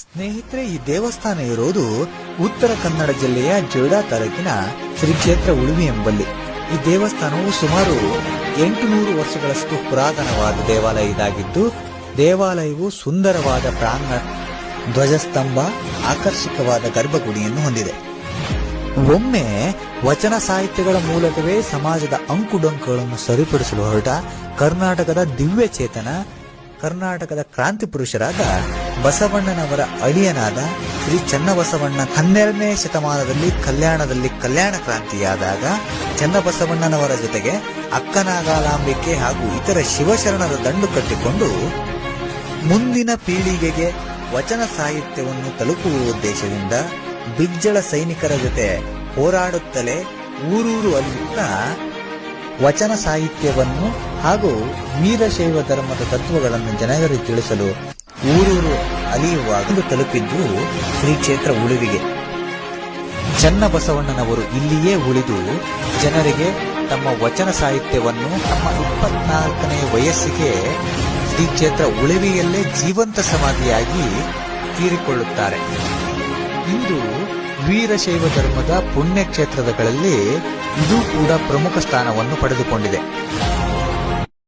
ಸ್ನೇಹಿತರೆ, ಈ ದೇವಸ್ಥಾನ ಇರೋದು ಉತ್ತರ ಕನ್ನಡ ಜಿಲ್ಲೆಯ ಜೊಯ್ಡಾ ತಾಲೂಕಿನ ಶ್ರೀ ಕ್ಷೇತ್ರ ಉಳುವಿ ಎಂಬಲ್ಲಿ. ಈ ದೇವಸ್ಥಾನವು ಸುಮಾರು 800 ವರ್ಷಗಳಷ್ಟು ಪುರಾತನವಾದ ದೇವಾಲಯ ಇದಾಗಿದ್ದು, ದೇವಾಲಯವು ಸುಂದರವಾದ ಪ್ರಾಂಗಣ, ಧ್ವಜಸ್ತಂಭ, ಆಕರ್ಷಕವಾದ ಗರ್ಭಗುಡಿಯನ್ನು ಹೊಂದಿದೆ. ಒಮ್ಮೆ ವಚನ ಸಾಹಿತ್ಯಗಳ ಮೂಲಕವೇ ಸಮಾಜದ ಅಂಕುಡೊಂಕುಗಳನ್ನು ಸರಿಪಡಿಸಲು ಹೊರಟ ಕರ್ನಾಟಕದ ದಿವ್ಯ ಚೇತನ, ಕರ್ನಾಟಕದ ಕ್ರಾಂತಿ ಪುರುಷರಾದ ಬಸವಣ್ಣನವರ ಅಳಿಯನಾದ ಶ್ರೀ ಚನ್ನಬಸವಣ್ಣ 12ನೇ ಶತಮಾನದಲ್ಲಿ ಕಲ್ಯಾಣ ಕ್ರಾಂತಿಯಾದಾಗ ಚನ್ನಬಸವಣ್ಣನವರ ಜೊತೆಗೆ ಅಕ್ಕನಾಗಾಲಾಂಬಿಕೆ ಹಾಗೂ ಇತರ ಶಿವಶರಣರ ದಂಡು ಕಟ್ಟಿಕೊಂಡು ಮುಂದಿನ ಪೀಳಿಗೆಗೆ ವಚನ ಸಾಹಿತ್ಯವನ್ನು ತಲುಪುವ ಉದ್ದೇಶದಿಂದ ಬಿಜ್ಜಳ ಸೈನಿಕರ ಜೊತೆ ಹೋರಾಡುತ್ತಲೇ ಊರೂರು ಅಲಿಯುತ್ತಾ ವಚನ ಸಾಹಿತ್ಯವನ್ನು ಹಾಗೂ ವೀರಶೈವ ಧರ್ಮದ ತತ್ವಗಳನ್ನು ಜನರಿಗೆ ತಿಳಿಸಲು ಊರೂರು ಅಲಿಯುವಾಗ ತಲುಪಿದ್ದು ಶ್ರೀ ಕ್ಷೇತ್ರ ಉಳುವಿಗೆ. ಚನ್ನಬಸವಣ್ಣನವರು ಇಲ್ಲಿಯೇ ಉಳಿದು ಜನರಿಗೆ ತಮ್ಮ ವಚನ ಸಾಹಿತ್ಯವನ್ನು ತಮ್ಮ 24ನೇ ವಯಸ್ಸಿಗೆ ಶ್ರೀ ಕ್ಷೇತ್ರ ಉಳುವಿಯಲ್ಲೇ ಜೀವಂತ ಸಮಾಧಿಯಾಗಿ ತೀರಿಕೊಳ್ಳುತ್ತಾರೆ. ಇಂದು ವೀರಶೈವ ಧರ್ಮದ ಪುಣ್ಯಕ್ಷೇತ್ರಗಳಲ್ಲಿ ಇದು ಕೂಡ ಪ್ರಮುಖ ಸ್ಥಾನವನ್ನು ಪಡೆದುಕೊಂಡಿದೆ.